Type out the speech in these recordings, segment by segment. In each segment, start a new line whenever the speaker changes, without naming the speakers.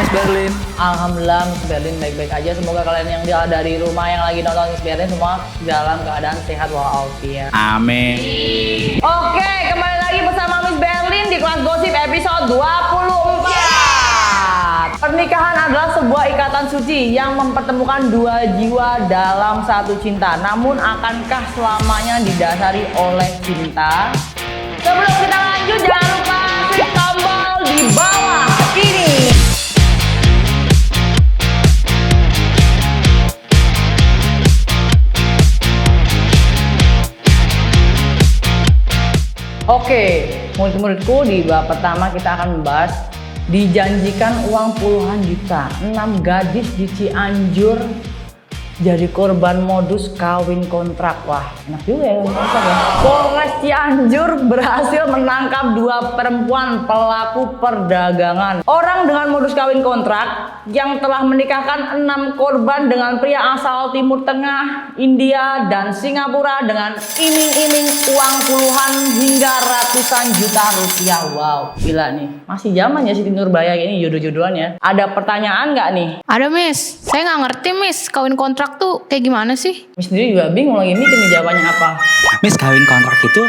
Miss Berlin?
Alhamdulillah Miss Berlin baik-baik aja. Semoga kalian yang dari rumah yang lagi nonton Miss Berlin semua dalam keadaan sehat walafiat.
Amin.
Oke, kembali lagi bersama Miss Berlin di Kelas Gosip episode 24. Pernikahan adalah sebuah ikatan suci yang mempertemukan dua jiwa dalam satu cinta. Namun akankah selamanya didasari oleh cinta? Sebelum kita lanjut, jangan lupa klik tombol di bawah ini. Oke, murid-muridku, di bab pertama kita akan membahas dijanjikan uang puluhan juta. 6 gadis di Cianjur jadi korban modus kawin kontrak. Wah, enak juga ya kawin kontrak ya. Polres Cianjur berhasil menangkap 2 perempuan pelaku perdagangan orang dengan modus kawin kontrak yang telah menikahkan 6 korban dengan pria asal Timur Tengah, India, dan Singapura dengan iming-iming uang puluhan hingga ratusan juta rupiah. Wow, gila nih. Masih zaman ya Siti Nurbaya ini jodoh-jodohannya. Ada pertanyaan nggak nih?
Ada Miss, saya nggak ngerti Miss, kawin kontrak tuh kayak gimana sih?
Miss sendiri juga bingung lagi mikir nih jawabannya apa.
Miss, kawin kontrak itu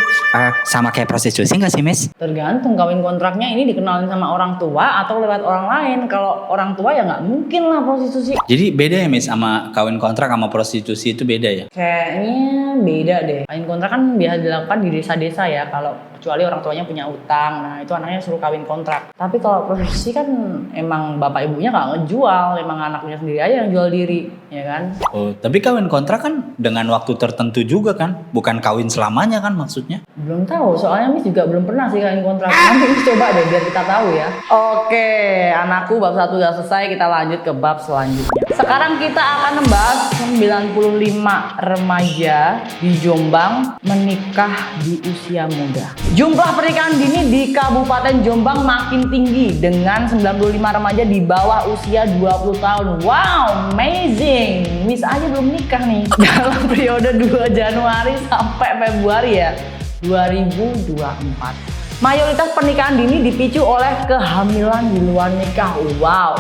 sama kayak prostitusi nggak sih, Miss?
Tergantung kawin kontraknya ini dikenalin sama orang tua atau lewat orang lain. Kalau orang tua ya nggak mungkin lah prostitusi.
Jadi beda ya, Miss, sama kawin kontrak sama prostitusi itu beda ya?
Kayaknya beda deh. Kawin kontrak kan biasa dilakukan di desa-desa ya. Kalau kecuali orang tuanya punya utang, nah itu anaknya suruh kawin kontrak. Tapi kalau prostitusi kan emang bapak ibunya nggak ngejual, emang anaknya sendiri aja yang jual diri, ya kan?
Oh, tapi kawin kontrak kan dengan waktu tertentu juga kan? Bukan kawin selamanya kan maksudnya?
Belum tahu, soalnya Miss juga belum pernah sih kawin kontrak. Nanti Miss coba deh biar kita tahu ya. Oke, anakku bab 1 udah selesai, kita lanjut ke bab selanjutnya. Sekarang kita akan membahas 95 remaja di Jombang menikah di usia muda. Jumlah pernikahan dini di Kabupaten Jombang makin tinggi dengan 95 remaja di bawah usia 20 tahun. Wow, amazing. Miss aja belum nikah nih. Dalam periode 2 Januari sampai Februari ya 2024. Mayoritas pernikahan dini dipicu oleh kehamilan di luar nikah. Wow,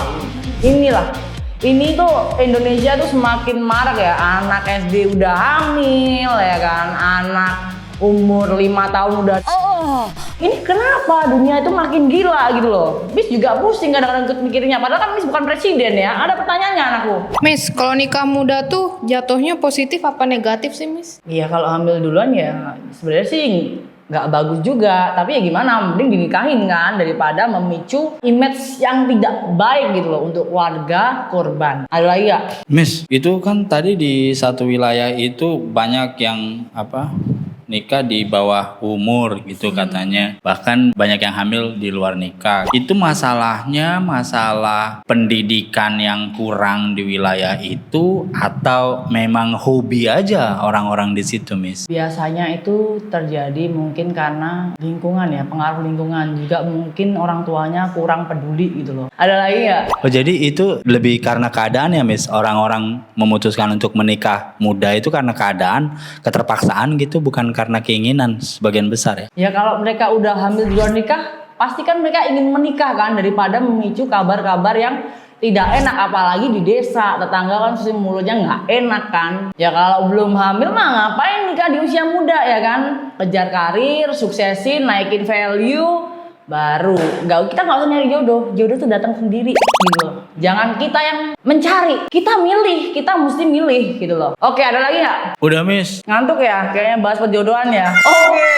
inilah. Ini tuh Indonesia tuh semakin marak ya. Anak SD udah hamil ya kan. Anak umur 5 tahun udah. Ini kenapa dunia itu makin gila gitu loh. Miss juga pusing kadang-kadang ikut mikirnya. Padahal kan Miss bukan presiden ya. Ada pertanyaannya anakku.
Miss, kalau nikah muda tuh jatuhnya positif apa negatif sih Miss?
Iya, kalau hamil duluan ya sebenarnya sih nggak bagus juga, tapi ya gimana, mending dinikahin kan daripada memicu image yang tidak baik gitu loh untuk warga korban. Ada lagi ya?
Miss, itu kan tadi di satu wilayah itu banyak yang nikah di bawah umur gitu katanya. Bahkan banyak yang hamil di luar nikah. Itu masalahnya masalah pendidikan yang kurang di wilayah itu atau memang hobi aja orang-orang di situ, Miss?
Biasanya itu terjadi mungkin karena lingkungan ya, pengaruh lingkungan. Juga mungkin orang tuanya kurang peduli gitu loh. Ada lagi ya?
Oh, jadi itu lebih karena keadaan ya, Miss? Orang-orang memutuskan untuk menikah muda itu karena keadaan, keterpaksaan gitu, bukan karena keinginan sebagian besar ya?
Ya kalau mereka udah hamil di luar nikah, pasti kan mereka ingin menikah kan, daripada memicu kabar-kabar yang tidak enak. Apalagi di desa, tetangga kan pasti mulutnya nggak enak kan. Ya kalau belum hamil mah ngapain nikah di usia muda ya kan? Kejar karir, suksesin, naikin value, baru kita nggak usah nyari jodoh tuh datang sendiri gitu loh. Jangan kita yang mencari, kita milih, kita mesti milih gitu loh. Oke, ada lagi nggak?
Udah, Miss.
Ngantuk ya kayaknya bahas perjodohan ya. Oke,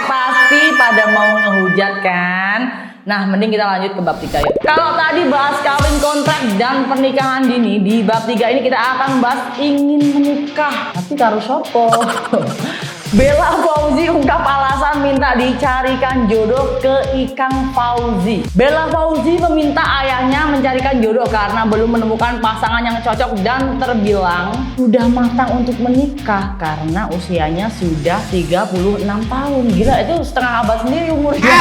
pasti pada mau ngehujat kan. Nah, mending kita lanjut ke bab 3 yuk. Kalau tadi bahas kawin kontrak dan pernikahan dini, di bab 3 ini kita akan bahas ingin menikah. Tapi karo sopo? Bella Fauzi ungkap alasan minta dicarikan jodoh ke Ikang Fauzi. Bella Fauzi meminta ayahnya mencarikan jodoh karena belum menemukan pasangan yang cocok dan terbilang sudah matang untuk menikah karena usianya sudah 36 tahun. Gila, itu setengah abad sendiri umurnya.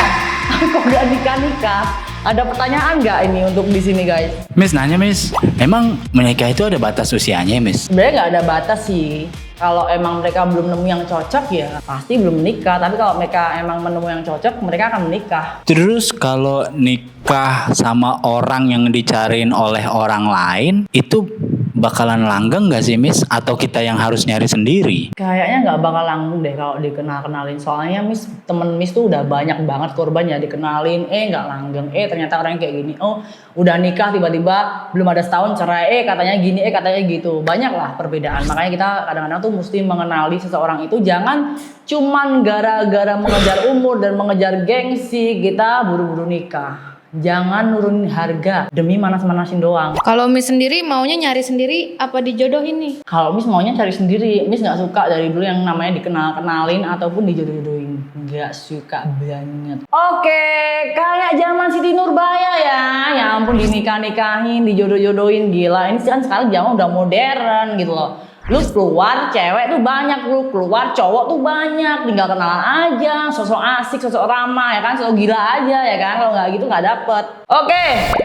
Kok gak nikah-nikah? Ada pertanyaan nggak ini untuk di sini guys?
Miss nanya, Miss, emang menikah itu ada batas usianya, Miss?
Sebenarnya nggak ada batas sih. Kalau emang mereka belum nemu yang cocok ya pasti belum menikah. Tapi kalau mereka emang menemu yang cocok, mereka akan menikah.
Terus kalau nikah sama orang yang dicariin oleh orang lain, itu bakalan langgeng nggak sih Miss? Atau kita yang harus nyari sendiri?
Kayaknya nggak bakal langgeng deh kalau dikenalin. Soalnya temen Miss tuh udah banyak banget korbannya dikenalin, nggak langgeng, ternyata orangnya kayak gini. Oh, udah nikah tiba-tiba belum ada setahun cerai, katanya gini, katanya gitu. Banyak lah perbedaan. Makanya kita kadang-kadang tuh mesti mengenali seseorang itu jangan cuman gara-gara mengejar umur dan mengejar gengsi kita buru-buru nikah. Jangan nurunin harga demi manas-manasin doang.
Kalau Miss sendiri maunya nyari sendiri apa dijodohin nih?
Kalau Miss maunya cari sendiri. Miss nggak suka dari dulu yang namanya dikenalin ataupun dijodoh-jodohin. Nggak suka banget. Oke, kayak zaman Siti Nurbaya ya. Ya ampun, dinikah-nikahin, dijodoh-jodohin, gila. Ini kan sekarang zaman udah modern gitu loh. Lu keluar cewek tuh banyak, lu keluar cowok tuh banyak, tinggal kenalan aja, sosok asik, sosok ramah ya kan, sosok gila aja ya kan, kalau nggak gitu nggak dapet. Oke,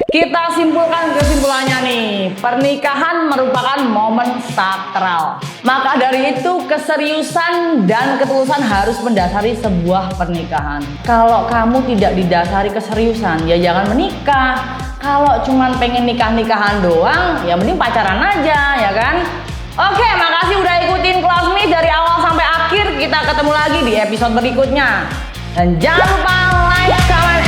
kita simpulkan kesimpulannya nih, pernikahan merupakan momen sakral. Maka dari itu keseriusan dan ketulusan harus mendasari sebuah pernikahan. Kalau kamu tidak didasari keseriusan, ya jangan menikah. Kalau cuman pengen nikah-nikahan doang, ya mending pacaran aja ya kan. Oke, makasih udah ikutin Kelas Miss dari awal sampai akhir. Kita ketemu lagi di episode berikutnya. Dan jangan lupa like, comment,